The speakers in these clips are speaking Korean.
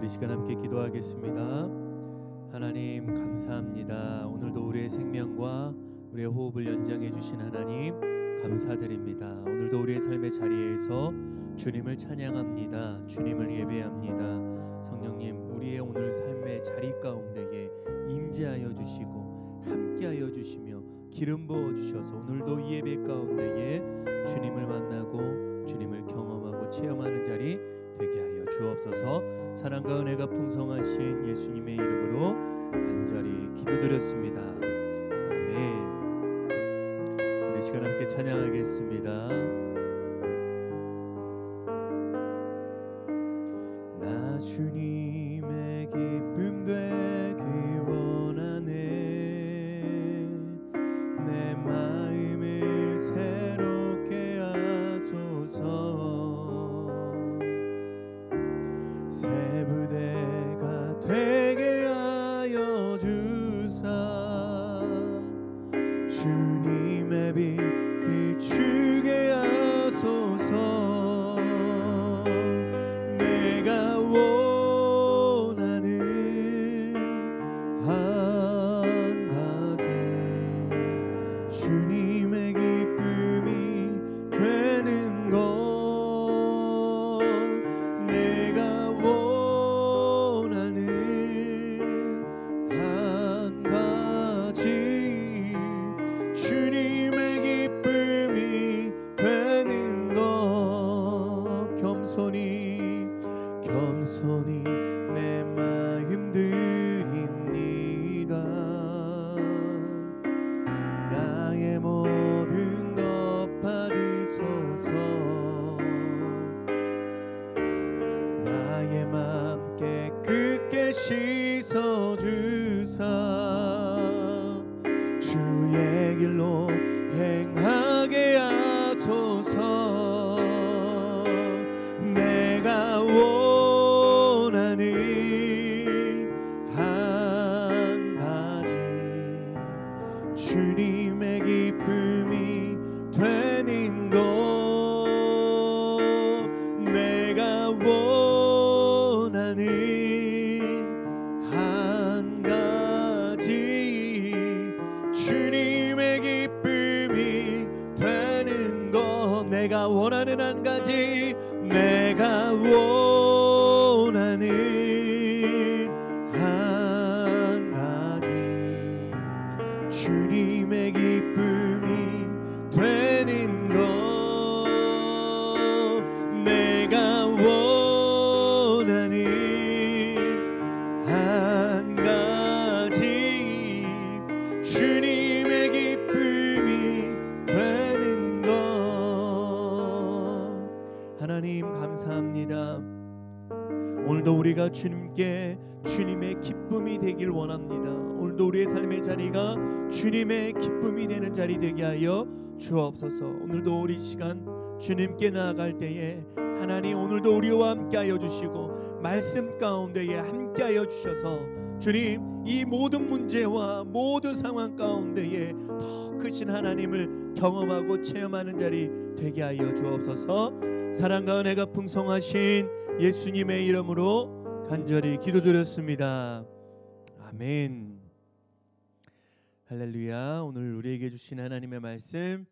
우리 시간 함께 기도하겠습니다. 하나님 감사합니다. 오늘도 우리의 생명과 우리의 호흡을 연장해 주신 하나님 감사드립니다. 오늘도 우리의 삶의 자리에서 주님을 찬양합니다. 주님을 예배합니다. 성령님, 우리의 오늘 삶의 자리 가운데에 임재하여 주시고 함께하여 주시며 기름 부어 주셔서 오늘도 이 예배 가운데에 주님을 만나고 주님을 경험하고 체험하는 자리 되게 하여 주옵소서. 사랑과 은혜가 풍성하신 예수님의 이름으로 간절히 기도드렸습니다. 아멘. 우리 시간 함께 찬양하겠습니다. 나 주님의 기쁨 되기 원하네. 내 마음을 새롭게 하소서. 새 부대가 되게 하여 주사. 주님의 빛 비추게 하소서. 내가 원하는 한 가지 주님의 기쁨이 되는 것. 내가 원하는 한 가지 주님의 기쁨이 되는 것. 겸손히 내 마음 드립니다. 나의 모든 것 받으소서. 나의 맘 깨끗게 씻어주사. 주의 길로 행하게 하소서. 내가 원하는 한 가지 주님의 기쁨이 되는 것. 내가 원하는 한 가지 주님의 기쁨이 되는 것. 내가 원하는 한 가지. 내가 원하는 한 가지 주님의 기쁨이 되는 것. 내가 원하는 한 가지 주님의 기쁨이 되는 것. 하나님 감사합니다. 오늘도 우리가 주님의 기쁨이 되길 원합니다. 오늘도 우리의 삶의 자리가 주님의 기쁨이 되는 자리 되게 하여 주옵소서. 오늘도 우리 시간 주님께 나아갈 때에 하나님 오늘도 우리와 함께하여 주시고 말씀 가운데에 함께하여 주셔서 주님 이 모든 문제와 모든 상황 가운데에 더 크신 하나님을 경험하고 체험하는 자리 되게 하여 주옵소서. 사랑과 은혜가 풍성하신 예수님의 이름으로 간절히 기도드렸습니다. 아멘. 할렐루야. 오늘 우리에게 주신 하나님의 말씀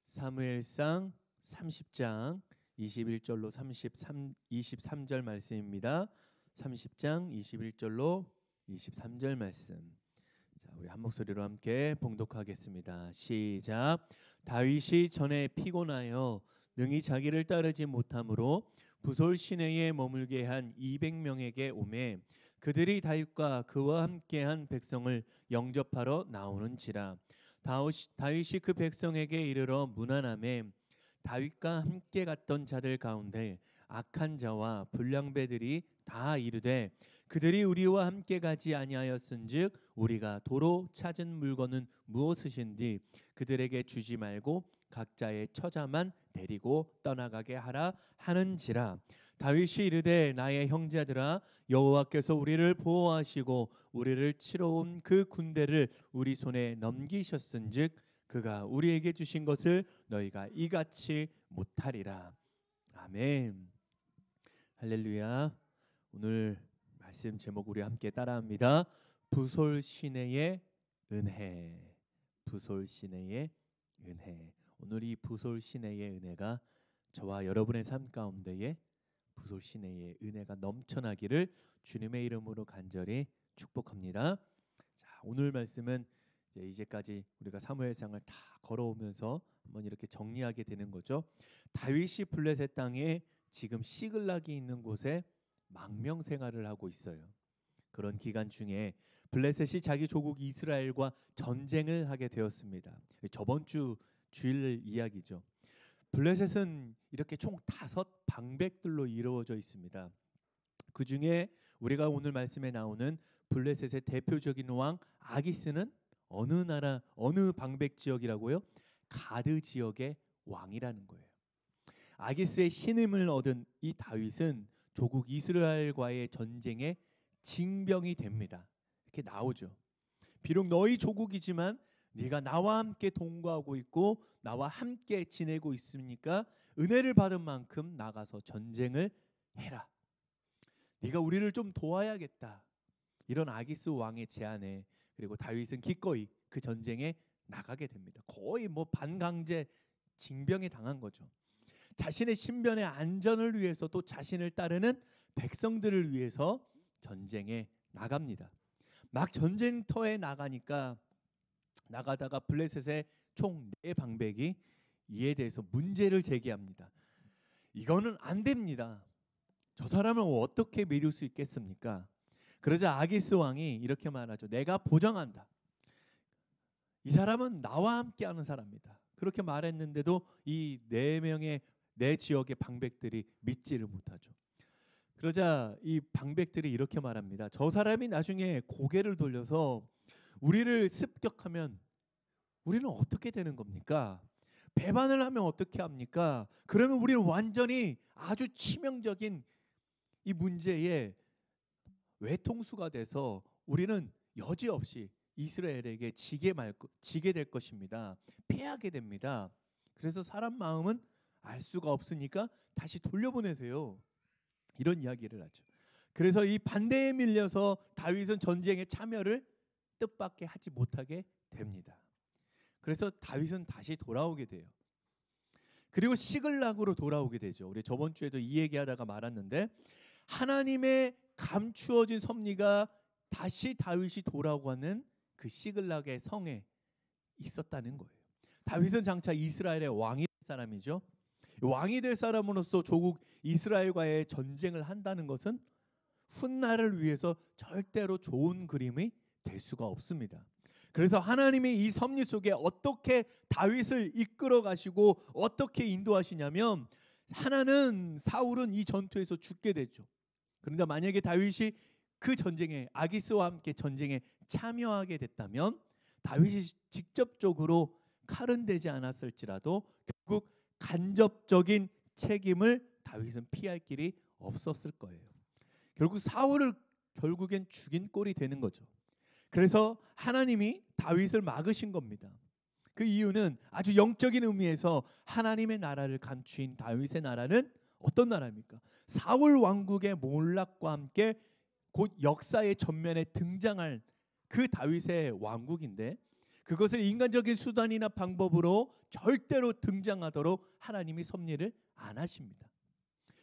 사무엘상 30장 21절로 23절 말씀입니다. 30장 21절로 23절 말씀. 자, 우리 한 목소리로 함께 봉독하겠습니다. 시작. 다윗이 전에 피곤하여 능히 자기를 따르지 못하므로 부솔 시내에 머물게 한 200명에게 오매 그들이 다윗과 그와 함께한 백성을 영접하러 나오는지라. 다윗이 그 백성에게 이르러 문안하매 다윗과 함께 갔던 자들 가운데 악한 자와 불량배들이 다 이르되 그들이 우리와 함께 가지 아니하였은즉 우리가 도로 찾은 물건은 무엇이신지 그들에게 주지 말고 각자의 처자만 데리고 떠나가게 하라 하는지라. 다윗이 이르되 나의 형제들아 여호와께서 우리를 보호하시고 우리를 치러 온 그 군대를 우리 손에 넘기셨은즉 그가 우리에게 주신 것을 너희가 이같이 못하리라. 아멘. 할렐루야. 오늘 말씀 제목 우리 함께 따라합니다. 부솔 시내의 은혜. 부솔 시내의 은혜. 오늘 이 부솔 시내의 은혜가 저와 여러분의 삶 가운데에 부솔 시내의 은혜가 넘쳐나기를 주님의 이름으로 간절히 축복합니다. 자, 오늘 말씀은 이제까지 우리가 사무엘상을 다 걸어오면서 한번 이렇게 정리하게 되는 거죠. 다윗이 블레셋 땅에 지금 시글락이 있는 곳에 망명 생활을 하고 있어요. 그런 기간 중에 블레셋이 자기 조국 이스라엘과 전쟁을 하게 되었습니다. 저번 주 주일 이야기죠. 블레셋은 이렇게 총 5 방백들로 이루어져 있습니다. 그 중에 우리가 오늘 말씀에 나오는 블레셋의 대표적인 왕 아기스는 어느 나라 어느 방백 지역이라고요? 가드 지역의 왕이라는 거예요. 아기스의 신임을 얻은 이 다윗은 조국 이스라엘과의 전쟁에 징병이 됩니다. 이렇게 나오죠. 비록 너희 조국이지만 네가 나와 함께 동거하고 있고 나와 함께 지내고 있으니까 은혜를 받은 만큼 나가서 전쟁을 해라. 네가 우리를 좀 도와야겠다. 이런 아기스 왕의 제안에 그리고 다윗은 기꺼이 그 전쟁에 나가게 됩니다. 거의 뭐 반강제 징병에 당한 거죠. 자신의 신변의 안전을 위해서 또 자신을 따르는 백성들을 위해서 전쟁에 나갑니다. 막 전쟁터에 나가다가 블레셋의 총 4방백이 이에 대해서 문제를 제기합니다. 이거는 안 됩니다. 저 사람을 어떻게 믿을 수 있겠습니까? 그러자 아기스 왕이 이렇게 말하죠. 내가 보장한다. 이 사람은 나와 함께하는 사람이다. 그렇게 말했는데도 이 4명의 내 지역의 방백들이 믿지를 못하죠. 그러자 이 방백들이 이렇게 말합니다. 저 사람이 나중에 고개를 돌려서 우리를 습격하면 우리는 어떻게 되는 겁니까? 배반을 하면 어떻게 합니까? 그러면 우리는 완전히 아주 치명적인 이 문제에 외통수가 돼서 우리는 여지없이 이스라엘에게 지게 될 것입니다. 패하게 됩니다. 그래서 사람 마음은 알 수가 없으니까 다시 돌려보내세요. 이런 이야기를 하죠. 그래서 이 반대에 밀려서 다윗은 전쟁에 참여를 뜻밖의 하지 못하게 됩니다. 그래서 다윗은 다시 돌아오게 돼요. 그리고 시글락으로 돌아오게 되죠. 우리 저번 주에도 이 얘기하다가 말았는데 하나님의 감추어진 섭리가 다시 다윗이 돌아오는 그 시글락의 성에 있었다는 거예요. 다윗은 장차 이스라엘의 왕이 될 사람이죠. 왕이 될 사람으로서 조국 이스라엘과의 전쟁을 한다는 것은 훗날을 위해서 절대로 좋은 그림이 될 수가 없습니다. 그래서 하나님이 이 섭리 속에 어떻게 다윗을 이끌어 가시고 어떻게 인도하시냐면 하나는 사울은 이 전투에서 죽게 되죠. 그런데 만약에 다윗이 그 전쟁에 아기스와 함께 전쟁에 참여하게 됐다면 다윗이 직접적으로 칼은 되지 않았을지라도 결국 간접적인 책임을 다윗은 피할 길이 없었을 거예요. 결국 사울을 결국엔 죽인 꼴이 되는 거죠. 그래서 하나님이 다윗을 막으신 겁니다. 그 이유는 아주 영적인 의미에서 하나님의 나라를 감추인 다윗의 나라는 어떤 나라입니까? 사울 왕국의 몰락과 함께 곧 역사의 전면에 등장할 그 다윗의 왕국인데 그것을 인간적인 수단이나 방법으로 절대로 등장하도록 하나님이 섭리를 안 하십니다.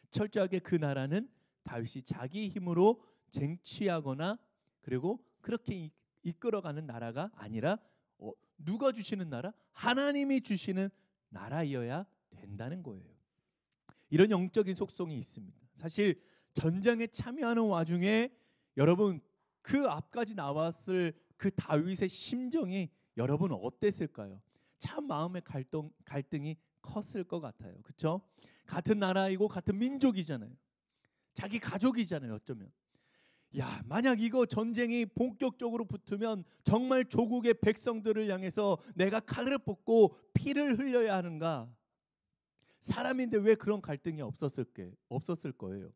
철저하게 그 나라는 다윗이 자기 힘으로 쟁취하거나 그리고 그렇게 이끌어가는 나라가 아니라 누가 주시는 나라? 하나님이 주시는 나라여야 된다는 거예요. 이런 영적인 속성이 있습니다. 사실 전쟁에 참여하는 와중에 여러분 그 앞까지 나왔을 그 다윗의 심정이 여러분 어땠을까요? 참 마음의 갈등이 컸을 것 같아요. 그렇죠? 같은 나라이고 같은 민족이잖아요. 자기 가족이잖아요. 어쩌면. 야, 만약 이거 전쟁이 본격적으로 붙으면 정말 조국의 백성들을 향해서 내가 칼을 뽑고 피를 흘려야 하는가? 사람인데 왜 그런 갈등이 없었을 거예요.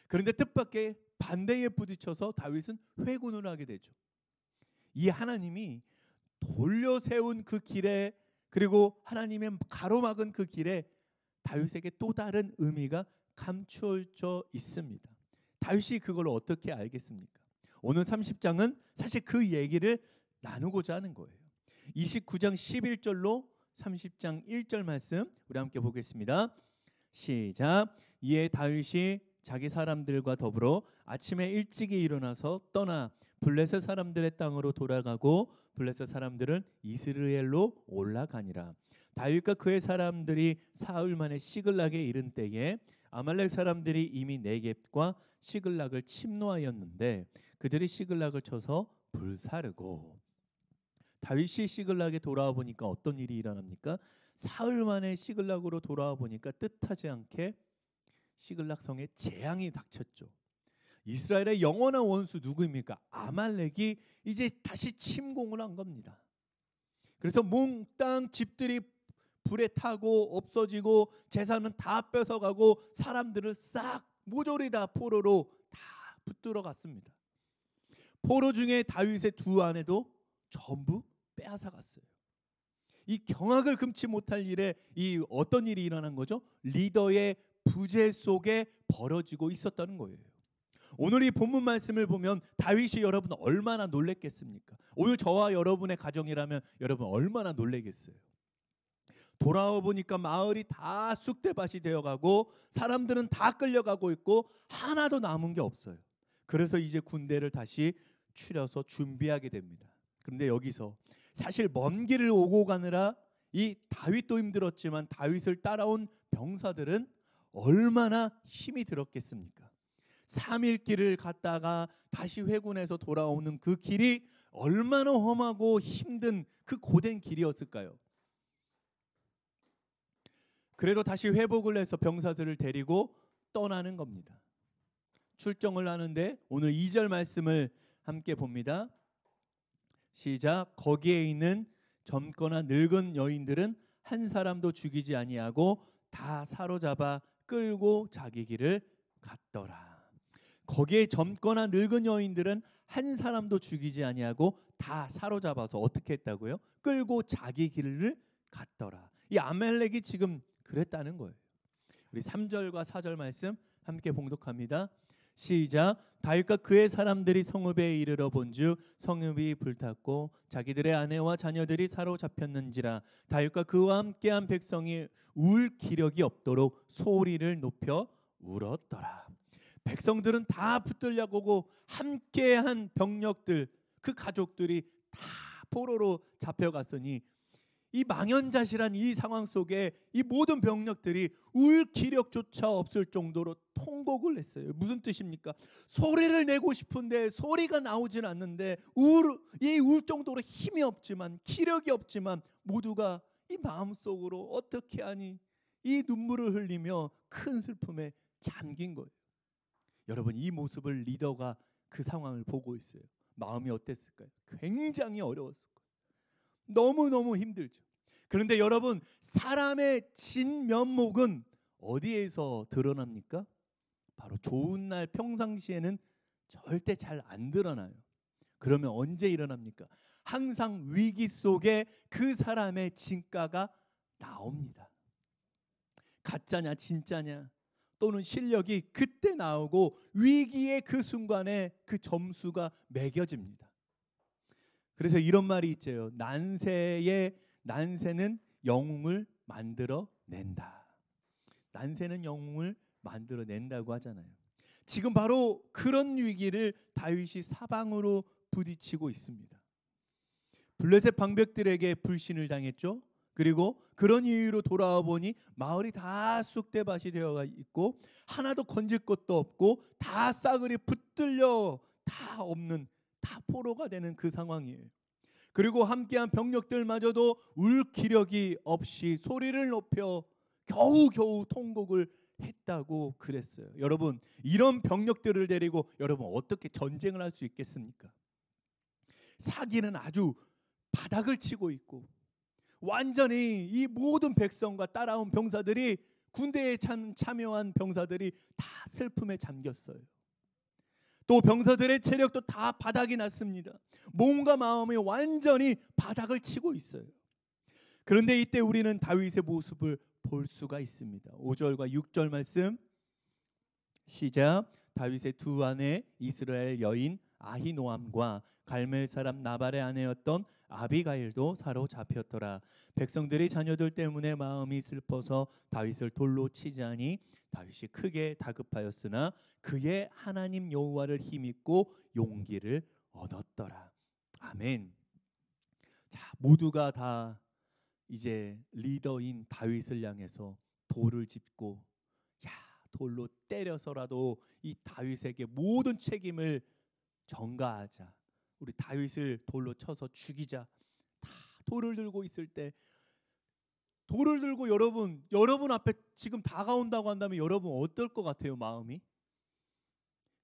그런데 뜻밖의 반대에 부딪혀서 다윗은 회군을 하게 되죠. 이 하나님이 돌려세운 그 길에 그리고 하나님의 가로막은 그 길에 다윗에게 또 다른 의미가 감추어져 있습니다. 다윗이 그걸 어떻게 알겠습니까? 오늘 30장은 사실 그 얘기를 나누고자 하는 거예요. 29장 11절로 30장 1절 말씀 우리 함께 보겠습니다. 시작. 이에 다윗이 자기 사람들과 더불어 아침에 일찍이 일어나서 떠나 블레셋 사람들의 땅으로 돌아가고 블레셋 사람들은 이스라엘로 올라가니라. 다윗과 그의 사람들이 사흘 만에 시글락에 이른 때에 아말렉 사람들이 이미 네겝과 시글락을 침노하였는데 그들이 시글락을 쳐서 불사르고. 다윗이 시글락에 돌아와 보니까 어떤 일이 일어납니까? 사흘 만에 시글락으로 돌아와 보니까 뜻하지 않게 시글락 성에 재앙이 닥쳤죠. 이스라엘의 영원한 원수 누구입니까? 아말렉이 이제 다시 침공을 한 겁니다. 그래서 몽땅 집들이 불에 타고 없어지고 재산은 다 뺏어가고 사람들을 싹 모조리 다 포로로 다 붙들어 갔습니다. 포로 중에 다윗의 두 아내도 전부 빼앗아 갔어요. 이 경악을 금치 못할 일에 이 어떤 일이 일어난 거죠? 리더의 부재 속에 벌어지고 있었다는 거예요. 오늘 이 본문 말씀을 보면 다윗이 여러분 얼마나 놀랬겠습니까? 오늘 저와 여러분의 가정이라면 여러분 얼마나 놀래겠어요? 돌아와 보니까 마을이 다 쑥대밭이 되어가고 사람들은 다 끌려가고 있고 하나도 남은 게 없어요. 그래서 이제 군대를 다시 추려서 준비하게 됩니다. 그런데 여기서 사실 먼 길을 오고 가느라 이 다윗도 힘들었지만 다윗을 따라온 병사들은 얼마나 힘이 들었겠습니까? 3일 길을 갔다가 다시 회군해서 돌아오는 그 길이 얼마나 험하고 힘든 그 고된 길이었을까요? 그래도 다시 회복을 해서 병사들을 데리고 떠나는 겁니다. 출정을 하는데 오늘 2절 말씀을 함께 봅니다. 시작. 거기에 있는 젊거나 늙은 여인들은 한 사람도 죽이지 아니하고 다 사로잡아 끌고 자기 길을 갔더라. 거기에 젊거나 늙은 여인들은 한 사람도 죽이지 아니하고 다 사로잡아서 어떻게 했다고요? 끌고 자기 길을 갔더라. 이 아말렉이 지금 그랬다는 거예요. 우리 3절과 4절 말씀 함께 봉독합니다. 시작. 다윗과 그의 사람들이 성읍에 이르러 본즉 성읍이 불탔고 자기들의 아내와 자녀들이 사로잡혔는지라. 다윗과 그와 함께한 백성이 울 기력이 없도록 소리를 높여 울었더라. 백성들은 다 붙들려고 함께한 병력들, 그 가족들이 다 포로로 잡혀갔으니 이 망연자실한 이 상황 속에 이 모든 병력들이 울 기력조차 없을 정도로 통곡을 했어요. 무슨 뜻입니까? 소리를 내고 싶은데 소리가 나오진 않는데 울 정도로 힘이 없지만 기력이 없지만 모두가 이 마음속으로 어떻게 하니 이 눈물을 흘리며 큰 슬픔에 잠긴 거예요. 여러분 이 모습을 리더가 그 상황을 보고 있어요. 마음이 어땠을까요? 굉장히 어려웠을 거예요. 너무너무 힘들죠. 그런데 여러분 사람의 진면목은 어디에서 드러납니까? 바로 좋은 날 평상시에는 절대 잘 안 드러나요. 그러면 언제 일어납니까? 항상 위기 속에 그 사람의 진가가 나옵니다. 가짜냐 진짜냐 또는 실력이 그때 나오고 위기의 그 순간에 그 점수가 매겨집니다. 그래서 이런 말이 있죠. 난세는 영웅을 만들어낸다. 난세는 영웅을 만들어낸다고 하잖아요. 지금 바로 그런 위기를 다윗이 사방으로 부딪히고 있습니다. 블레셋 방백들에게 불신을 당했죠. 그리고 그런 이유로 돌아와 보니 마을이 다 쑥대밭이 되어 있고 하나도 건질 것도 없고 다 싸그리 붙들려 다 없는 다 포로가 되는 그 상황이에요. 그리고 함께한 병력들마저도 울 기력이 없이 소리를 높여 겨우겨우 통곡을 했다고 그랬어요. 여러분 이런 병력들을 데리고 여러분 어떻게 전쟁을 할 수 있겠습니까? 사기는 아주 바닥을 치고 있고 완전히 이 모든 백성과 따라온 병사들이 군대에 참여한 병사들이 다 슬픔에 잠겼어요. 또 병사들의 체력도 다 바닥이 났습니다. 몸과 마음이 완전히 바닥을 치고 있어요. 그런데 이때 우리는 다윗의 모습을 볼 수가 있습니다. 5절과 6절 말씀 시작. 다윗의 두 아내 이스라엘 여인 아히노암과 갈멜 사람 나발의 아내였던 아비가일도 사로잡혔더라. 백성들이 자녀들 때문에 마음이 슬퍼서 다윗을 돌로 치자니 다윗이 크게 다급하였으나 그의 하나님 여호와를 힘입고 용기를 얻었더라. 아멘. 자, 모두가 다 이제 리더인 다윗을 향해서 돌을 짚고 돌로 때려서라도 이 다윗에게 모든 책임을 전가하자. 우리 다윗을 돌로 쳐서 죽이자. 다 돌을 들고 있을 때, 돌을 들고 여러분 앞에 지금 다가온다고 한다면 여러분 어떨 것 같아요? 마음이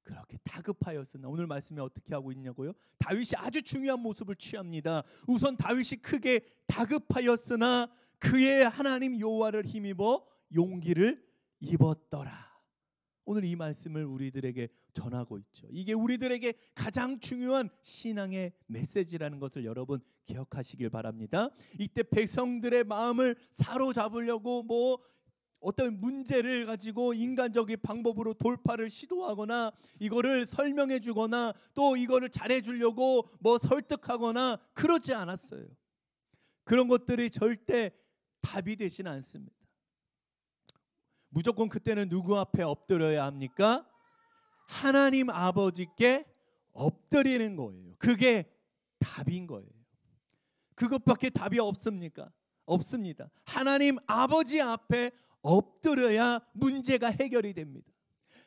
그렇게 다급하였으나, 오늘 말씀에 어떻게 하고 있냐고요? 다윗이 아주 중요한 모습을 취합니다. 우선 다윗이 크게 다급하였으나 그의 하나님 여호와를 힘입어 용기를 입었더라. 오늘 이 말씀을 우리들에게 전하고 있죠. 이게 우리들에게 가장 중요한 신앙의 메시지라는 것을 여러분 기억하시길 바랍니다. 이때 백성들의 마음을 사로잡으려고 어떤 문제를 가지고 인간적인 방법으로 돌파를 시도하거나 이거를 설명해 주거나 또 이거를 잘해 주려고 설득하거나 그러지 않았어요. 그런 것들이 절대 답이 되지는 않습니다. 무조건 그때는 누구 앞에 엎드려야 합니까? 하나님 아버지께 엎드리는 거예요. 그게 답인 거예요. 그것밖에 답이 없습니까? 없습니다. 하나님 아버지 앞에 엎드려야 문제가 해결이 됩니다.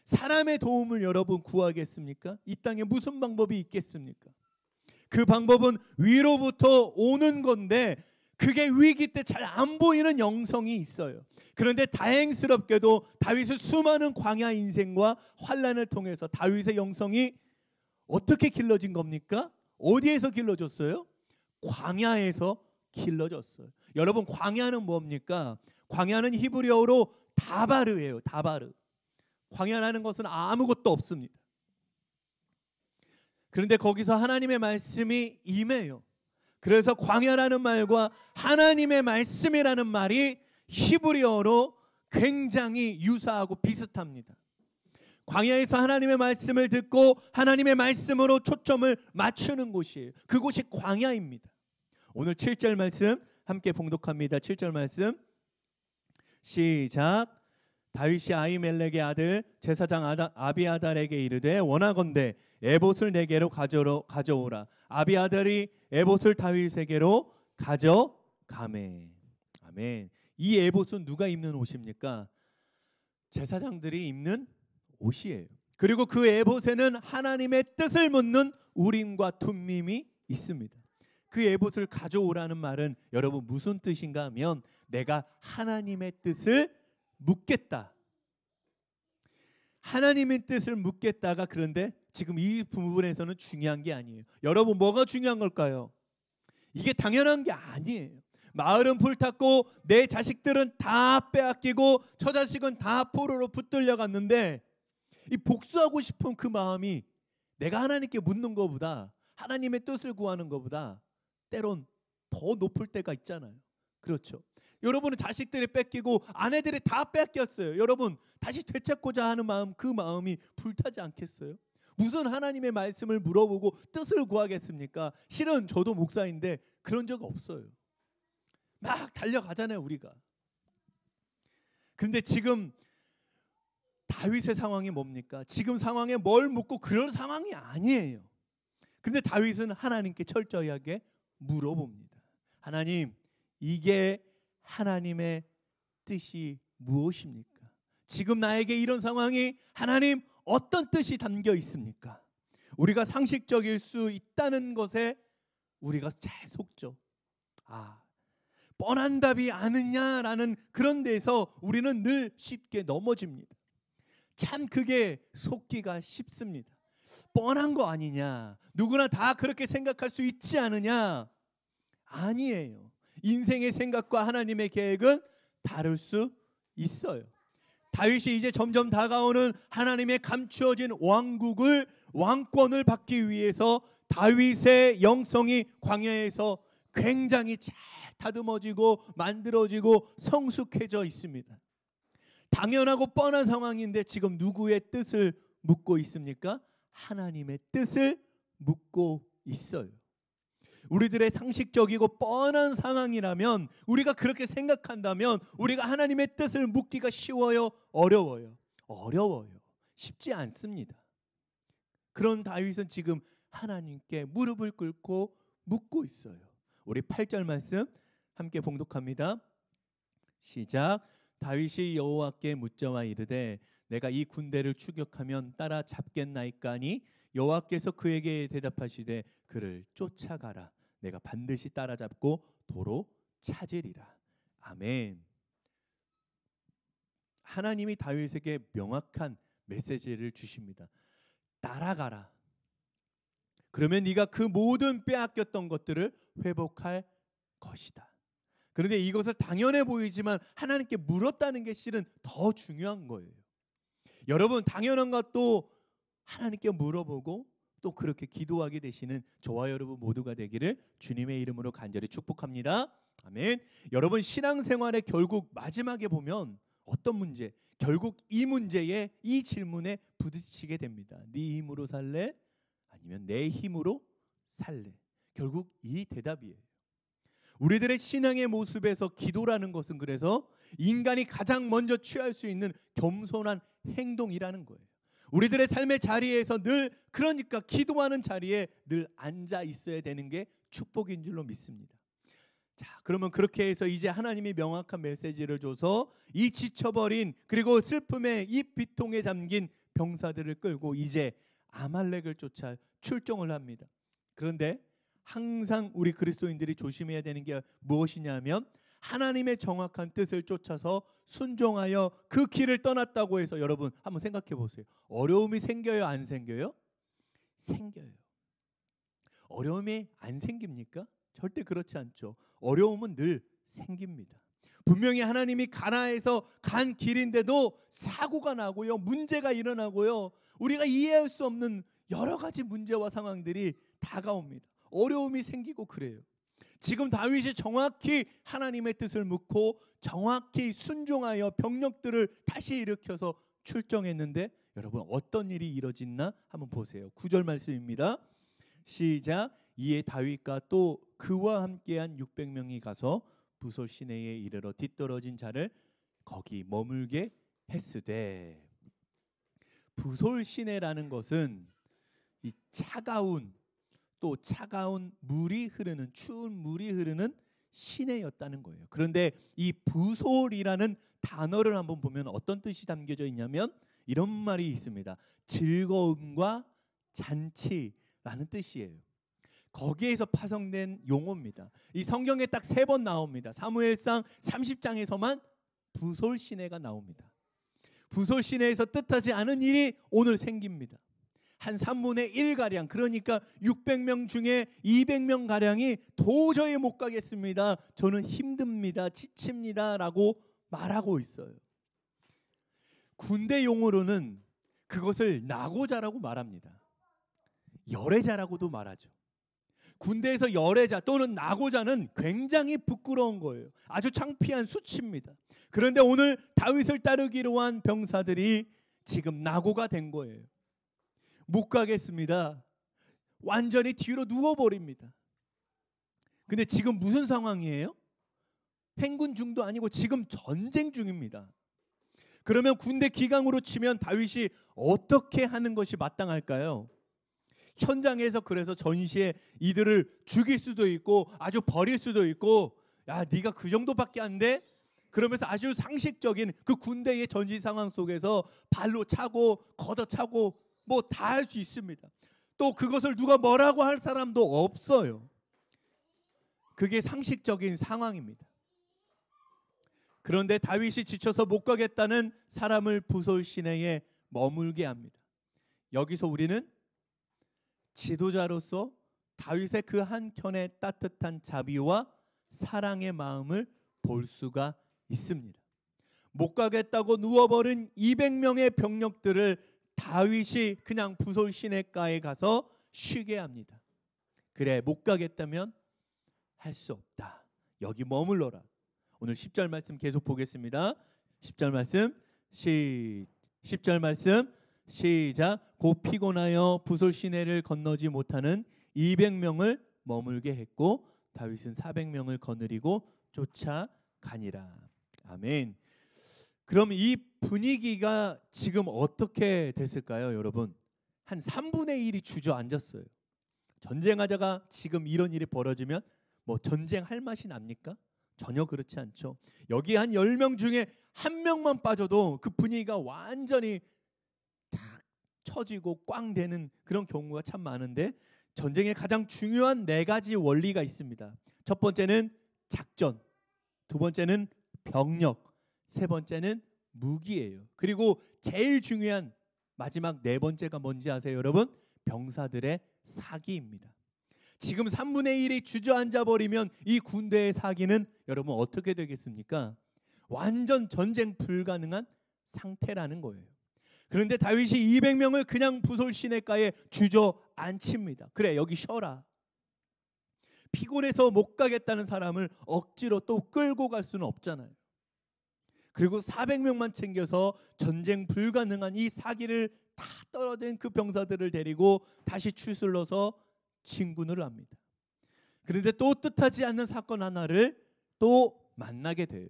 사람의 도움을 여러분 구하겠습니까? 이 땅에 무슨 방법이 있겠습니까? 그 방법은 위로부터 오는 건데 그게 위기 때 잘 안 보이는 영성이 있어요. 그런데 다행스럽게도 다윗의 수많은 광야 인생과 환난을 통해서 다윗의 영성이 어떻게 길러진 겁니까? 어디에서 길러졌어요? 광야에서 길러졌어요. 여러분, 광야는 뭡니까? 광야는 히브리어로 다바르예요. 다바르. 광야라는 것은 아무것도 없습니다. 그런데 거기서 하나님의 말씀이 임해요. 그래서 광야라는 말과 하나님의 말씀이라는 말이 히브리어로 굉장히 유사하고 비슷합니다. 광야에서 하나님의 말씀을 듣고 하나님의 말씀으로 초점을 맞추는 곳이에요. 그곳이 광야입니다. 오늘 7절 말씀 함께 봉독합니다. 7절 말씀 시작. 다윗이 아히멜렉의 아들 제사장 아비아달에게 이르되 원하건대 에봇을 내게로 가져오라. 아비아달이 에봇을 다윗에게로 가져가매. 아멘. 이 에봇은 누가 입는 옷입니까? 제사장들이 입는 옷이에요. 그리고 그 에봇에는 하나님의 뜻을 묻는 우림과 툼밈이 있습니다. 그 에봇을 가져오라는 말은 여러분 무슨 뜻인가 하면 내가 하나님의 뜻을 묻겠다. 하나님의 뜻을 묻겠다가 그런데 지금 이 부분에서는 중요한 게 아니에요. 여러분 뭐가 중요한 걸까요? 이게 당연한 게 아니에요. 마을은 불탔고 내 자식들은 다 빼앗기고 처자식은 다 포로로 붙들려 갔는데 이 복수하고 싶은 그 마음이 내가 하나님께 묻는 것보다 하나님의 뜻을 구하는 것보다 때론 더 높을 때가 있잖아요. 그렇죠. 여러분은 자식들이 뺏기고 아내들이 다 뺏겼어요. 여러분 다시 되찾고자 하는 마음, 그 마음이 불타지 않겠어요? 무슨 하나님의 말씀을 물어보고 뜻을 구하겠습니까? 실은 저도 목사인데 그런 적 없어요. 막 달려가잖아요 우리가. 근데 지금 다윗의 상황이 뭡니까? 지금 상황에 뭘 묻고 그럴 상황이 아니에요. 근데 다윗은 하나님께 철저하게 물어봅니다. 하나님, 이게 하나님의 뜻이 무엇입니까? 지금 나에게 이런 상황이 하나님 어떤 뜻이 담겨 있습니까? 우리가 상식적일 수 있다는 것에 우리가 잘 속죠. 뻔한 답이 아느냐라는 그런 데서 우리는 늘 쉽게 넘어집니다. 참 그게 속기가 쉽습니다. 뻔한 거 아니냐, 누구나 다 그렇게 생각할 수 있지 않으냐. 아니에요. 인생의 생각과 하나님의 계획은 다를 수 있어요. 다윗이 이제 점점 다가오는 하나님의 감추어진 왕권을 받기 위해서 다윗의 영성이 광야에서 굉장히 잘 다듬어지고 만들어지고 성숙해져 있습니다. 당연하고 뻔한 상황인데 지금 누구의 뜻을 묻고 있습니까? 하나님의 뜻을 묻고 있어요. 우리들의 상식적이고 뻔한 상황이라면, 우리가 그렇게 생각한다면 우리가 하나님의 뜻을 묻기가 쉬워요? 어려워요? 어려워요. 쉽지 않습니다. 그런 다윗은 지금 하나님께 무릎을 꿇고 묻고 있어요. 우리 8절 말씀 함께 봉독합니다. 시작. 다윗이 여호와께 묻자와 이르되 내가 이 군대를 추격하면 따라잡겠나이까니 여호와께서 그에게 대답하시되 그를 쫓아가라. 내가 반드시 따라잡고 도로 찾으리라. 아멘. 하나님이 다윗에게 명확한 메시지를 주십니다. 따라가라. 그러면 네가 그 모든 빼앗겼던 것들을 회복할 것이다. 그런데 이것을 당연해 보이지만 하나님께 물었다는 게 실은 더 중요한 거예요. 여러분, 당연한 것도 하나님께 물어보고 또 그렇게 기도하게 되시는 저와 여러분 모두가 되기를 주님의 이름으로 간절히 축복합니다. 아멘. 여러분, 신앙생활의 결국 마지막에 보면 어떤 문제? 결국 이 문제에, 이 질문에 부딪히게 됩니다. 네 힘으로 살래? 아니면 내 힘으로 살래? 결국 이 대답이에요. 우리들의 신앙의 모습에서 기도라는 것은 그래서 인간이 가장 먼저 취할 수 있는 겸손한 행동이라는 거예요. 우리들의 삶의 자리에서 늘, 그러니까 기도하는 자리에 늘 앉아 있어야 되는 게 축복인 줄로 믿습니다. 자, 그러면 그렇게 해서 이제 하나님이 명확한 메시지를 줘서 이 지쳐버린, 그리고 슬픔에 이 비통에 잠긴 병사들을 끌고 이제 아말렉을 쫓아 출정을 합니다. 그런데 항상 우리 그리스도인들이 조심해야 되는 게 무엇이냐면, 하나님의 정확한 뜻을 쫓아서 순종하여 그 길을 떠났다고 해서, 여러분 한번 생각해 보세요. 어려움이 생겨요, 안 생겨요? 생겨요. 어려움이 안 생깁니까? 절대 그렇지 않죠. 어려움은 늘 생깁니다. 분명히 하나님이 가라 해서 간 길인데도 사고가 나고요, 문제가 일어나고요, 우리가 이해할 수 없는 여러 가지 문제와 상황들이 다가옵니다. 어려움이 생기고 그래요. 지금 다윗이 정확히 하나님의 뜻을 묻고 정확히 순종하여 병력들을 다시 일으켜서 출정했는데, 여러분 어떤 일이 이뤄졌나 한번 보세요. 9절 말씀입니다. 시작. 이에 다윗과 또 그와 함께한 600명이 가서 부솔 시내에 이르러 뒤떨어진 자를 거기 머물게 했으되. 부솔 시내라는 것은 이 차가운 물이 흐르는, 추운 물이 흐르는 시내였다는 거예요. 그런데 이 부솔이라는 단어를 한번 보면 어떤 뜻이 담겨져 있냐면 이런 말이 있습니다. 즐거움과 잔치라는 뜻이에요. 거기에서 파생된 용어입니다. 이 성경에 딱 3번 나옵니다. 사무엘상 30장에서만 부솔 시내가 나옵니다. 부솔 시내에서 뜻하지 않은 일이 오늘 생깁니다. 한 3분의 1가량, 그러니까 600명 중에 200명가량이 도저히 못 가겠습니다, 저는 힘듭니다, 지칩니다 라고 말하고 있어요. 군대 용어로는 그것을 나고자라고 말합니다. 열애자라고도 말하죠. 군대에서 열애자 또는 나고자는 굉장히 부끄러운 거예요. 아주 창피한 수치입니다. 그런데 오늘 다윗을 따르기로 한 병사들이 지금 나고가 된 거예요. 못 가겠습니다. 완전히 뒤로 누워버립니다. 근데 지금 무슨 상황이에요? 행군 중도 아니고 지금 전쟁 중입니다. 그러면 군대 기강으로 치면 다윗이 어떻게 하는 것이 마땅할까요? 현장에서 그래서 전시에 이들을 죽일 수도 있고 아주 버릴 수도 있고, 야 네가 그 정도밖에 안 돼? 그러면서 아주 상식적인 그 군대의 전시 상황 속에서 발로 차고 걷어차고 뭐 다 할 수 있습니다. 또 그것을 누가 뭐라고 할 사람도 없어요. 그게 상식적인 상황입니다. 그런데 다윗이 지쳐서 못 가겠다는 사람을 부솔 시내에 머물게 합니다. 여기서 우리는 지도자로서 다윗의 그 한켠의 따뜻한 자비와 사랑의 마음을 볼 수가 있습니다. 못 가겠다고 누워버린 200명의 병력들을 다윗이 그냥 부솔 시내가에 가서 쉬게 합니다. 그래, 못 가겠다면 할 수 없다, 여기 머물러라. 오늘 10절 말씀 계속 보겠습니다. 10절 말씀 10절 말씀 시작. 곧 피곤하여 부솔 시내를 건너지 못하는 200명을 머물게 했고 다윗은 400명을 거느리고 쫓아가니라. 아멘. 그럼 이 분위기가 지금 어떻게 됐을까요, 여러분? 한 3분의 1이 주저앉았어요. 전쟁하다가 지금 이런 일이 벌어지면 뭐 전쟁할 맛이 납니까? 전혀 그렇지 않죠. 여기 한 10명 중에 한 명만 빠져도 그 분위기가 완전히 탁 처지고 꽝 되는 그런 경우가 참 많은데, 전쟁의 가장 중요한 4가지 원리가 있습니다. 첫 번째는 작전, 두 번째는 병력, 세 번째는 무기예요. 그리고 제일 중요한 마지막 4번째가 뭔지 아세요, 여러분? 병사들의 사기입니다. 지금 3분의 1이 주저앉아 버리면 이 군대의 사기는 여러분 어떻게 되겠습니까? 완전 전쟁 불가능한 상태라는 거예요. 그런데 다윗이 200명을 그냥 부솔 시내가에 주저앉힙니다. 그래, 여기 쉬어라. 피곤해서 못 가겠다는 사람을 억지로 또 끌고 갈 수는 없잖아요. 그리고 400명만 챙겨서 전쟁 불가능한 이 사기를 다 떨어진 그 병사들을 데리고 다시 추슬러서 진군을 합니다. 그런데 또 뜻하지 않는 사건 하나를 또 만나게 돼요.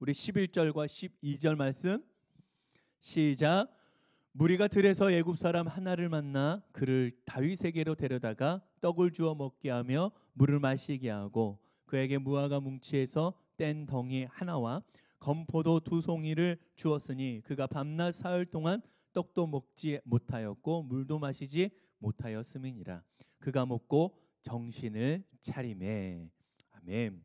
우리 11절과 12절 말씀 시작. 무리가 들에서 애굽 사람 하나를 만나 그를 다윗에게로 데려다가 떡을 주어 먹게 하며 물을 마시게 하고 그에게 무화과 뭉치에서 뗀 덩이 하나와 건포도 2송이를 주었으니 그가 밤낮 사흘 동안 떡도 먹지 못하였고 물도 마시지 못하였음이니라. 그가 먹고 정신을 차리매. 아멘.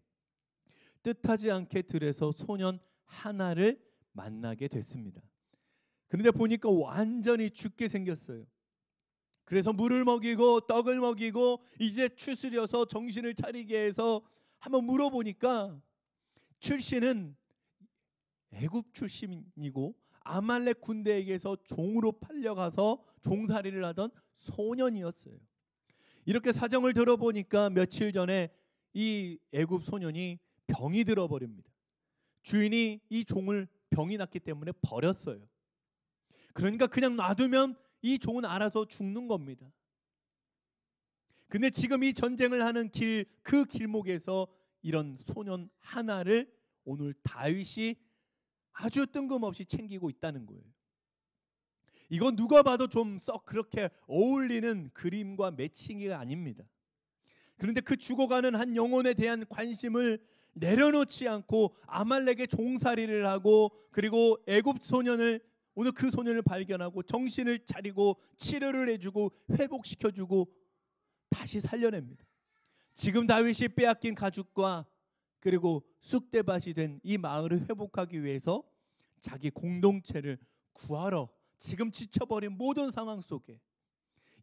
뜻하지 않게 들에서 소년 하나를 만나게 됐습니다. 그런데 보니까 완전히 죽게 생겼어요. 그래서 물을 먹이고 떡을 먹이고 이제 추스려서 정신을 차리게 해서 한번 물어보니까 출신은 애굽 출신이고 아말렉 군대에게서 종으로 팔려가서 종살이를 하던 소년이었어요. 이렇게 사정을 들어보니까 며칠 전에 이 애굽 소년이 병이 들어버립니다. 주인이 이 종을 병이 났기 때문에 버렸어요. 그러니까 그냥 놔두면 이 종은 알아서 죽는 겁니다. 근데 지금 이 전쟁을 하는 그 길목에서 이런 소년 하나를 오늘 다윗이 아주 뜬금없이 챙기고 있다는 거예요. 이건 누가 봐도 좀 썩 그렇게 어울리는 그림과 매칭이 아닙니다. 그런데 그 죽어가는 한 영혼에 대한 관심을 내려놓지 않고 아말렉의 종살이를 하고 그리고 애굽 소년을 오늘 그 소년을 발견하고 정신을 차리고 치료를 해주고 회복시켜주고 다시 살려냅니다. 지금 다윗이 빼앗긴 가죽과 그리고 쑥대밭이 된 이 마을을 회복하기 위해서 자기 공동체를 구하러 지금 지쳐버린 모든 상황 속에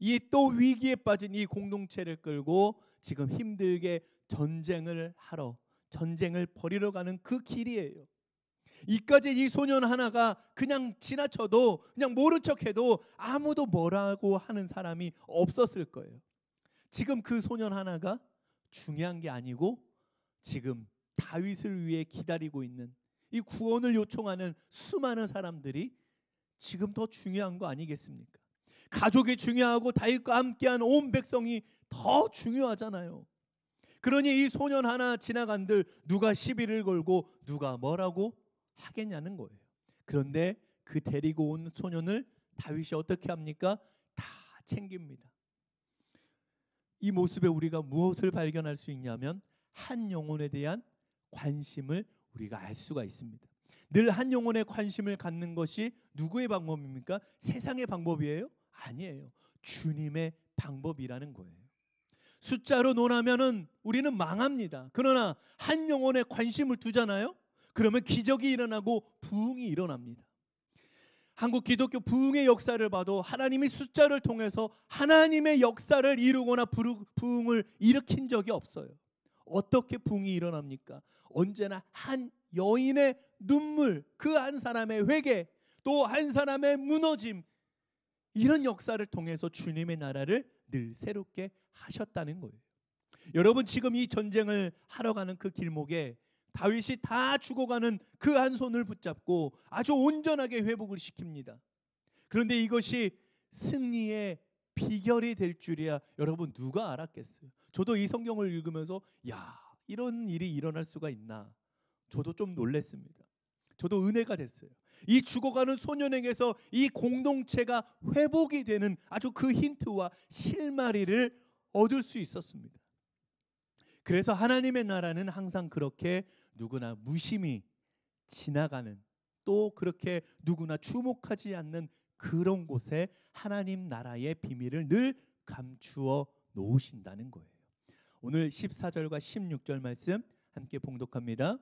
이 또 위기에 빠진 이 공동체를 끌고 지금 힘들게 전쟁을 하러 전쟁을 벌이러 가는 그 길이에요. 이까지 이 소년 하나가 그냥 지나쳐도 그냥 모른 척해도 아무도 뭐라고 하는 사람이 없었을 거예요. 지금 그 소년 하나가 중요한 게 아니고 지금 다윗을 위해 기다리고 있는 이 구원을 요청하는 수많은 사람들이 지금 더 중요한 거 아니겠습니까? 가족이 중요하고 다윗과 함께한 온 백성이 더 중요하잖아요. 그러니 이 소년 하나 지나간들 누가 시비를 걸고 누가 뭐라고 하겠냐는 거예요. 그런데 그 데리고 온 소년을 다윗이 어떻게 합니까? 다 챙깁니다. 이 모습에 우리가 무엇을 발견할 수 있냐면 한 영혼에 대한 관심을 우리가 알 수가 있습니다. 늘 한 영혼에 관심을 갖는 것이 누구의 방법입니까? 세상의 방법이에요? 아니에요. 주님의 방법이라는 거예요. 숫자로 논하면은 우리는 망합니다. 그러나 한 영혼에 관심을 두잖아요. 그러면 기적이 일어나고 부흥이 일어납니다. 한국 기독교 부흥의 역사를 봐도 하나님이 숫자를 통해서 하나님의 역사를 이루거나 부흥을 일으킨 적이 없어요. 어떻게 부흥이 일어납니까? 언제나 한 여인의 눈물, 그 한 사람의 회개, 또 한 사람의 무너짐, 이런 역사를 통해서 주님의 나라를 늘 새롭게 하셨다는 거예요. 여러분 지금 이 전쟁을 하러 가는 그 길목에 다윗이 다 죽어가는 그 한 손을 붙잡고 아주 온전하게 회복을 시킵니다. 그런데 이것이 승리의 비결이 될 줄이야 여러분 누가 알았겠어요? 저도 이 성경을 읽으면서 야, 이런 일이 일어날 수가 있나? 저도 좀 놀랐습니다. 저도 은혜가 됐어요. 이 죽어가는 소년에게서 이 공동체가 회복이 되는 아주 그 힌트와 실마리를 얻을 수 있었습니다. 그래서 하나님의 나라는 항상 그렇게 누구나 무심히 지나가는, 또 그렇게 누구나 주목하지 않는 그런 곳에 하나님 나라의 비밀을 늘 감추어 놓으신다는 거예요. 오늘 14절과 16절 말씀 함께 봉독합니다.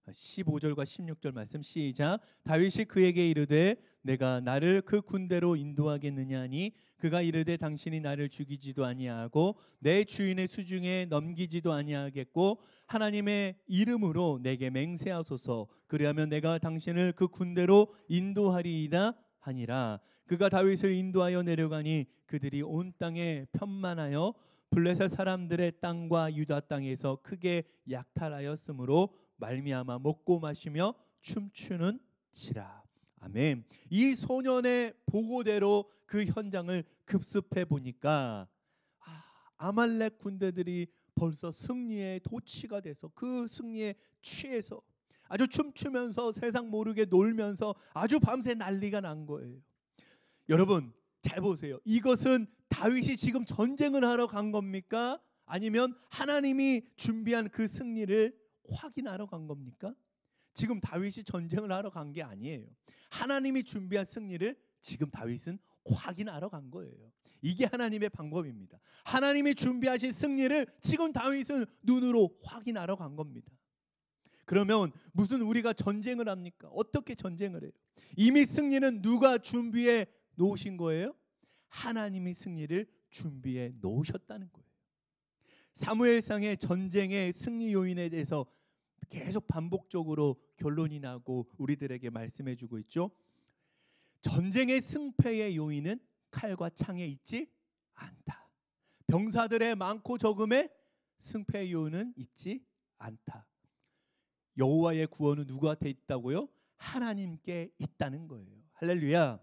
15절과 16절 말씀 시작. 다윗이 그에게 이르되 내가 나를 그 군대로 인도하겠느냐 하니 그가 이르되 당신이 나를 죽이지도 아니하고 내 주인의 수중에 넘기지도 아니하겠고 하나님의 이름으로 내게 맹세하소서. 그리하면 내가 당신을 그 군대로 인도하리이다 하니라. 그가 다윗을 인도하여 내려가니 그들이 온 땅에 편만하여 블레셋 사람들의 땅과 유다 땅에서 크게 약탈하였으므로 말미암아 먹고 마시며 춤추는지라. 아멘. 이 소년의 보고대로 그 현장을 급습해 보니까 아말렉 군대들이 벌써 승리의 도취가 돼서 그 승리에 취해서 아주 춤추면서 세상 모르게 놀면서 아주 밤새 난리가 난 거예요. 여러분 잘 보세요. 이것은 다윗이 지금 전쟁을 하러 간 겁니까? 아니면 하나님이 준비한 그 승리를 확인하러 간 겁니까? 지금 다윗이 전쟁을 하러 간 게 아니에요. 하나님이 준비한 승리를 지금 다윗은 확인하러 간 거예요. 이게 하나님의 방법입니다. 하나님이 준비하신 승리를 지금 다윗은 눈으로 확인하러 간 겁니다. 그러면 무슨 우리가 전쟁을 합니까? 어떻게 전쟁을 해요? 이미 승리는 누가 준비해 놓으신 거예요? 하나님이 승리를 준비해 놓으셨다는 거예요. 사무엘상의 전쟁의 승리 요인에 대해서 계속 반복적으로 결론이 나고 우리들에게 말씀해 주고 있죠. 전쟁의 승패의 요인은 칼과 창에 있지 않다. 병사들의 많고 적음에 승패의 요인은 있지 않다. 여호와의 구원은 누구한테 있다고요? 하나님께 있다는 거예요. 할렐루야.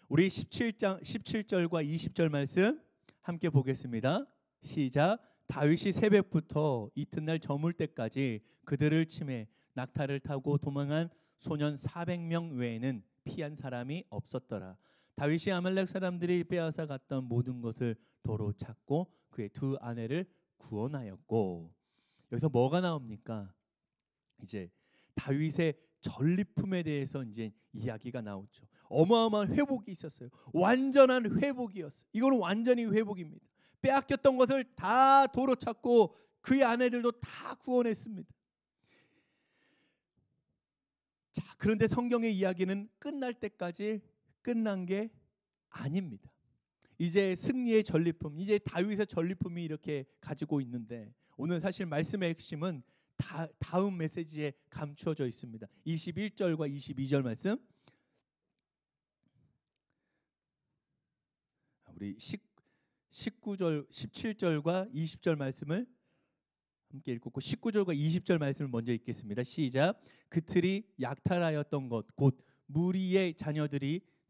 우리 17절과 20절 말씀 함께 보겠습니다. 시작. 다윗이 새벽부터 이튿날 저물 때까지 그들을 치매 낙타를 타고 도망한 소년 400명 외에는 피한 사람이 없었더라. 다윗이 아말렉 사람들이 빼앗아 갔던 모든 것을 도로 찾고 그의 두 아내를 구원하였고. 여기서 뭐가 나옵니까? 이제 다윗의 전리품에 대해서 이제 이야기가 나오죠. 어마어마한 회복이 있었어요. 완전한 회복이었어요. 이거는 완전히 회복입니다. 빼앗겼던 것을 다 도로 찾고 그의 아내들도 다 구원했습니다. 자, 그런데 성경의 이야기는 끝날 때까지 끝난 게 아닙니다. 이제 승리의 전리품, 이제 다윗의 전리품이 이렇게 가지고 있는데 오늘 사실 말씀의 핵심은 다음 메시지에 감추어져 있습니다. 21절과 22절 말씀. 우리 19절, 17절과 20절 말씀을 함께 읽고 19절과 20절 말씀을 먼저 읽겠습니다. 시작. 그틀이 약탈하였던 것 곧 무리의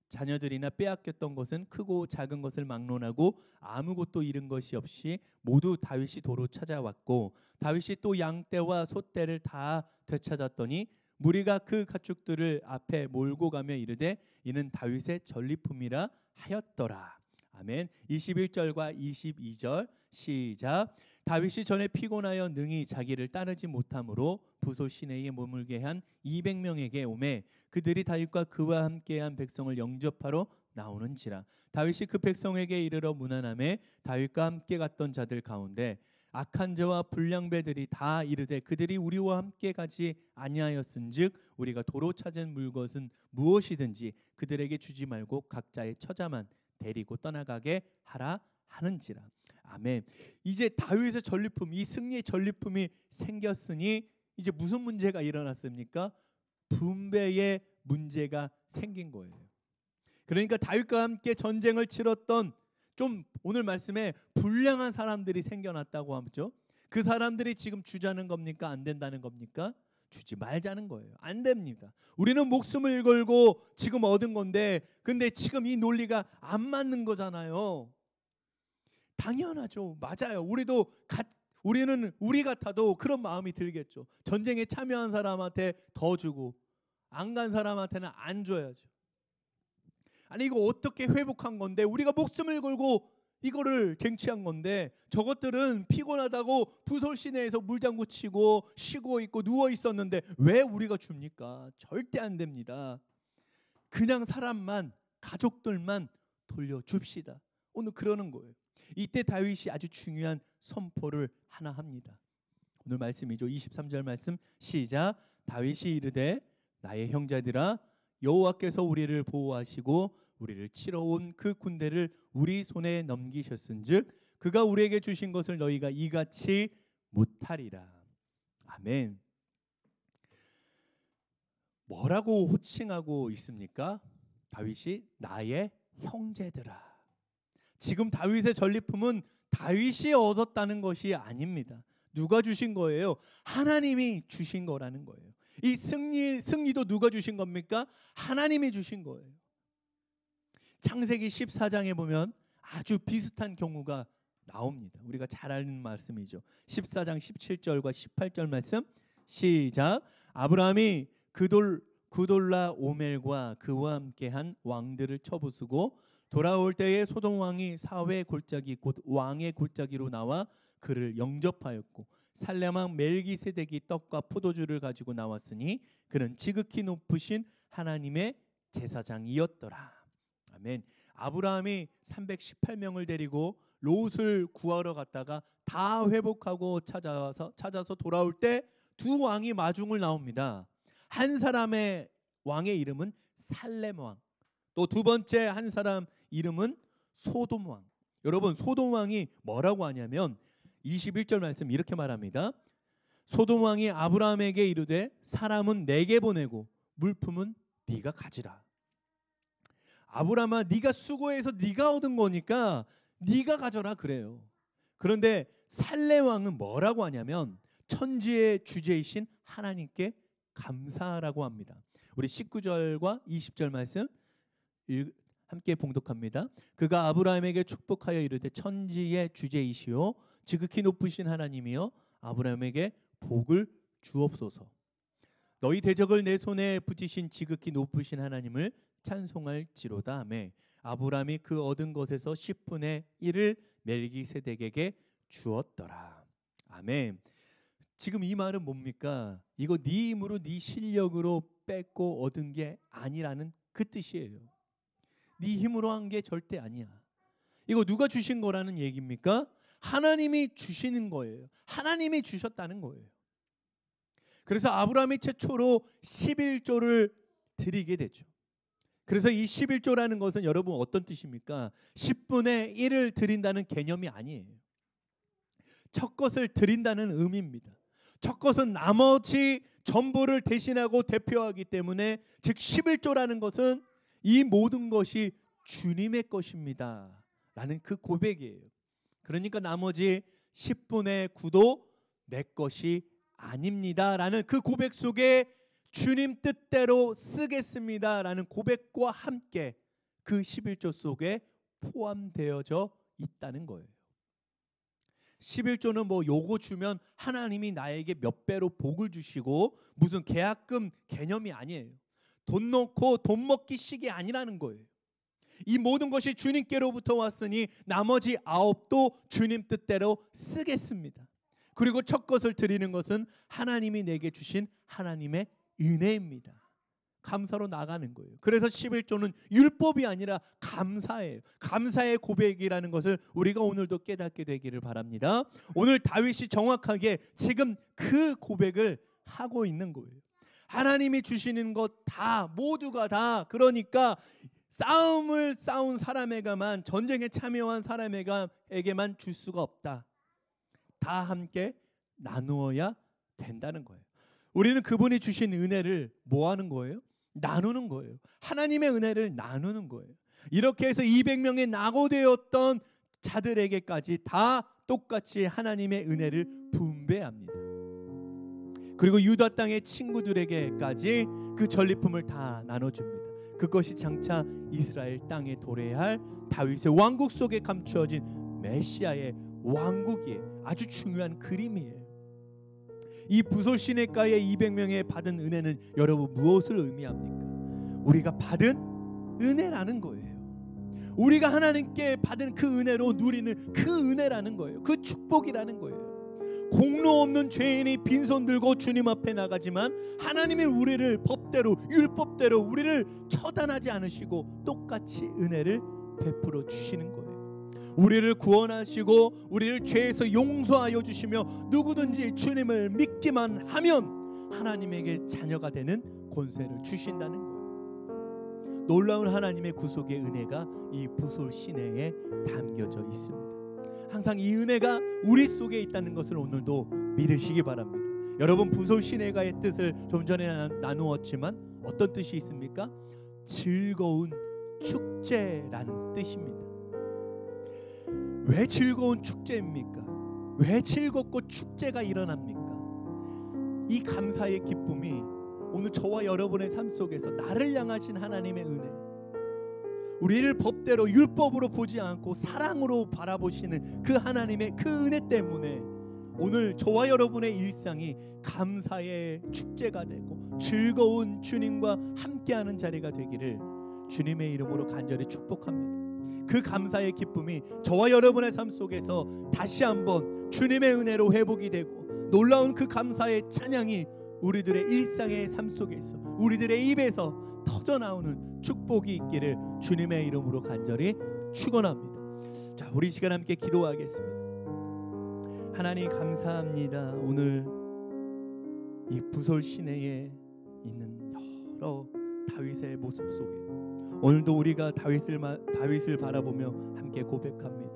자녀들이나 빼앗겼던 것은 크고 작은 것을 막론하고 아무것도 잃은 것이 없이 모두 다윗이 도로 찾아왔고 다윗이 또 양떼와 소떼를 다 되찾았더니 무리가 그 가축들을 앞에 몰고 가며 이르되 이는 다윗의 전리품이라 하였더라. 아멘. 21절과 22절 시작. 다윗이 전에 피곤하여 능히 자기를 따르지 못함으로 부솔 시내에 머물게 한 200명에게 오매 그들이 다윗과 그와 함께한 백성을 영접하러 나오는지라. 다윗이 그 백성에게 이르러 문안하매 다윗과 함께 갔던 자들 가운데 악한 자와 불량배들이 다 이르되 그들이 우리와 함께 가지 아니하였은즉 우리가 도로 찾은 물것은 무엇이든지 그들에게 주지 말고 각자의 처자만 데리고 떠나가게 하라 하는지라. 아멘. 이제 다윗의 전리품, 이 승리의 전리품이 생겼으니 이제 무슨 문제가 일어났습니까? 분배의 문제가 생긴 거예요. 그러니까 다윗과 함께 전쟁을 치렀던 좀 오늘 말씀에 불량한 사람들이 생겨났다고 하죠. 그 사람들이 지금 주자는 겁니까? 안 된다는 겁니까? 주지 말자는 거예요. 안 됩니다. 우리는 목숨을 걸고 지금 얻은 건데 근데 지금 이 논리가 안 맞는 거잖아요. 당연하죠. 맞아요. 우리는 우리 같아도 그런 마음이 들겠죠. 전쟁에 참여한 사람한테 더 주고 안 간 사람한테는 안 줘야죠. 아니 이거 어떻게 회복한 건데 우리가 목숨을 걸고 이거를 쟁취한 건데 저것들은 피곤하다고 부솔 시내에서 물장구 치고 쉬고 있고 누워 있었는데 왜 우리가 줍니까? 절대 안 됩니다. 그냥 사람만 가족들만 돌려줍시다. 오늘 그러는 거예요. 이때 다윗이 아주 중요한 선포를 하나 합니다. 오늘 말씀이죠. 23절 말씀 시작. 다윗이 이르되 나의 형제들아 여호와께서 우리를 보호하시고 우리를 치러 온 그 군대를 우리 손에 넘기셨은즉 그가 우리에게 주신 것을 너희가 이같이 못하리라. 아멘. 뭐라고 호칭하고 있습니까? 다윗이 나의 형제들아. 지금 다윗의 전리품은 다윗이 얻었다는 것이 아닙니다. 누가 주신 거예요? 하나님이 주신 거라는 거예요. 이 승리도 누가 주신 겁니까? 하나님이 주신 거예요. 창세기 14장에 보면 아주 비슷한 경우가 나옵니다. 우리가 잘 아는 말씀이죠. 14장 17절과 18절 말씀 시작. 아브라함이 그돌라 오멜과 그와 함께한 왕들을 쳐부수고 돌아올 때에 소돔 왕이 사회 골짜기 곧 왕의 골짜기로 나와 그를 영접하였고 살렘 왕 멜기세덱이 떡과 포도주를 가지고 나왔으니 그는 지극히 높으신 하나님의 제사장이었더라. 아멘. 아브라함이 318명을 데리고 롯을 구하러 갔다가 다 회복하고 찾아서 돌아올 때 두 왕이 마중을 나옵니다. 한 사람의 왕의 이름은 살렘 왕, 또 두 번째 한 사람 이름은 소돔 왕. 여러분 소돔 왕이 뭐라고 하냐면 21절 말씀 이렇게 말합니다. 소돔 왕이 아브라함에게 이르되 사람은 내게 보내고 물품은 네가 가지라. 아브라함아 네가 수고해서 네가 얻은 거니까 네가 가져라 그래요. 그런데 살렘 왕은 뭐라고 하냐면 천지의 주제이신 하나님께 감사하라고 합니다. 우리 19절과 20절 말씀 함께 봉독합니다. 그가 아브라함에게 축복하여 이르되 천지의 주제이시오 지극히 높으신 하나님이여 아브라함에게 복을 주옵소서. 너희 대적을 내 손에 붙이신 지극히 높으신 하나님을 찬송할지로다. 하매 아브라함이 그 얻은 것에서 10분의 1을 멜기세덱에게 주었더라. 아멘. 지금 이 말은 뭡니까? 이거 네 힘으로 네 실력으로 뺏고 얻은 게 아니라는 그 뜻이에요. 네 힘으로 한 게 절대 아니야. 이거 누가 주신 거라는 얘기입니까? 하나님이 주시는 거예요. 하나님이 주셨다는 거예요. 그래서 아브라함이 최초로 11조를 드리게 되죠. 그래서 이 11조라는 것은 여러분 어떤 뜻입니까? 10분의 1을 드린다는 개념이 아니에요. 첫 것을 드린다는 의미입니다. 첫 것은 나머지 전부를 대신하고 대표하기 때문에 즉 11조라는 것은 이 모든 것이 주님의 것입니다 라는 그 고백이에요. 그러니까 나머지 10분의 9도 내 것이 아닙니다 라는 그 고백 속에 주님 뜻대로 쓰겠습니다 라는 고백과 함께 그 11조 속에 포함되어져 있다는 거예요. 11조는 뭐 요거 주면 하나님이 나에게 몇 배로 복을 주시고 무슨 계약금 개념이 아니에요. 돈 넣고 돈 먹기 식이 아니라는 거예요. 이 모든 것이 주님께로부터 왔으니 나머지 9도 주님 뜻대로 쓰겠습니다. 그리고 첫 것을 드리는 것은 하나님이 내게 주신 하나님의 은혜입니다. 감사로 나가는 거예요. 그래서 11조는 율법이 아니라 감사예요. 감사의 고백이라는 것을 우리가 오늘도 깨닫게 되기를 바랍니다. 오늘 다윗이 정확하게 지금 그 고백을 하고 있는 거예요. 하나님이 주시는 것 다 모두가 다 그러니까 싸움을 싸운 사람에게만 전쟁에 참여한 사람에게만 줄 수가 없다. 다 함께 나누어야 된다는 거예요. 우리는 그분이 주신 은혜를 뭐 하는 거예요? 나누는 거예요. 하나님의 은혜를 나누는 거예요. 이렇게 해서 200명의 낙오되었던 자들에게까지 다 똑같이 하나님의 은혜를 분배합니다. 그리고 유다 땅의 친구들에게까지 그 전리품을 다 나눠줍니다. 그것이 장차 이스라엘 땅에 도래할 다윗의 왕국 속에 감추어진 메시아의 왕국이에요. 아주 중요한 그림이에요. 이 부솔 시내가의 200명의 받은 은혜는 여러분 무엇을 의미합니까? 우리가 받은 은혜라는 거예요. 우리가 하나님께 받은 그 은혜로 누리는 그 은혜라는 거예요. 그 축복이라는 거예요. 공로 없는 죄인이 빈손 들고 주님 앞에 나가지만 하나님이 우리를 법대로 율법대로 우리를 처단하지 않으시고 똑같이 은혜를 베풀어 주시는 거예요. 우리를 구원하시고 우리를 죄에서 용서하여 주시며 누구든지 주님을 믿기만 하면 하나님에게 자녀가 되는 권세를 주신다는 거예요. 놀라운 하나님의 구속의 은혜가 이 부솔 시내에 담겨져 있습니다. 항상 이 은혜가 우리 속에 있다는 것을 오늘도 믿으시기 바랍니다. 여러분, 부솔 시내가의 뜻을 좀 전에 나누었지만 어떤 뜻이 있습니까? 즐거운 축제라는 뜻입니다. 왜 즐거운 축제입니까? 왜 즐겁고 축제가 일어납니까? 이 감사의 기쁨이 오늘 저와 여러분의 삶 속에서 나를 향하신 하나님의 은혜, 우리를 법대로 율법으로 보지 않고 사랑으로 바라보시는 그 하나님의 그 은혜 때문에 오늘 저와 여러분의 일상이 감사의 축제가 되고 즐거운 주님과 함께하는 자리가 되기를 주님의 이름으로 간절히 축복합니다. 그 감사의 기쁨이 저와 여러분의 삶 속에서 다시 한번 주님의 은혜로 회복이 되고 놀라운 그 감사의 찬양이 우리들의 일상의 삶 속에서 우리들의 입에서 터져나오는 축복이 있기를 주님의 이름으로 간절히 축원합니다. 자, 우리 시간 함께 기도하겠습니다. 하나님 감사합니다. 오늘 이 부솔 시내에 있는 여러 다윗의 모습 속에 오늘도 우리가 다윗을 바라보며 함께 고백합니다.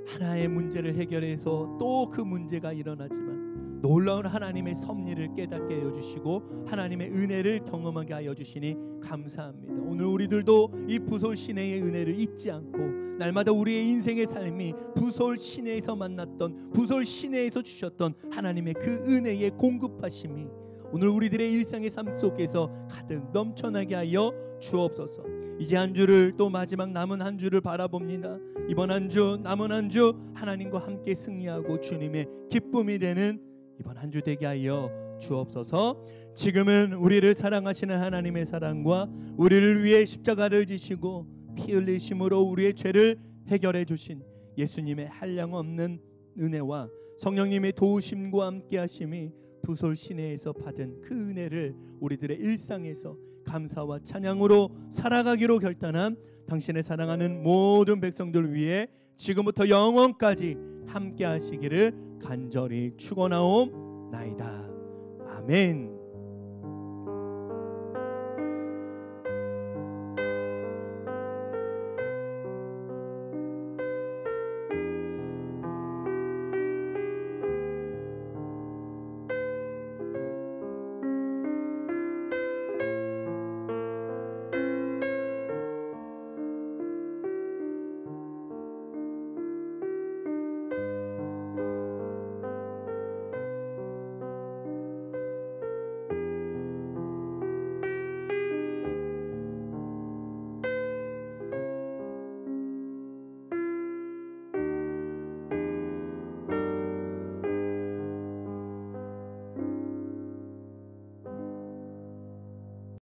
하나의 문제를 해결해서 또 그 문제가 일어나지만 놀라운 하나님의 섭리를 깨닫게 해주시고 하나님의 은혜를 경험하게 하여 주시니 감사합니다. 오늘 우리들도 이 부솔 시내의 은혜를 잊지 않고 날마다 우리의 인생의 삶이 부솔 시내에서 만났던 부솔 시내에서 주셨던 하나님의 그 은혜의 공급하심이 오늘 우리들의 일상의 삶 속에서 가득 넘쳐나게 하여 주옵소서. 이제 한 주를 또 마지막 남은 한 주를 바라봅니다. 이번 한 주 남은 한 주 하나님과 함께 승리하고 주님의 기쁨이 되는 이번 한 주 되게 하여 주옵소서. 지금은 우리를 사랑하시는 하나님의 사랑과 우리를 위해 십자가를 지시고 피 흘리심으로 우리의 죄를 해결해 주신 예수님의 한량없는 은혜와 성령님의 도우심과 함께 하심이 부솔 시내에서 받은 그 은혜를 우리들의 일상에서 감사와 찬양으로 살아가기로 결단한 당신의 사랑하는 모든 백성들 위해 지금부터 영원까지 함께 하시기를 간절히 축원하옵나이다. 아멘.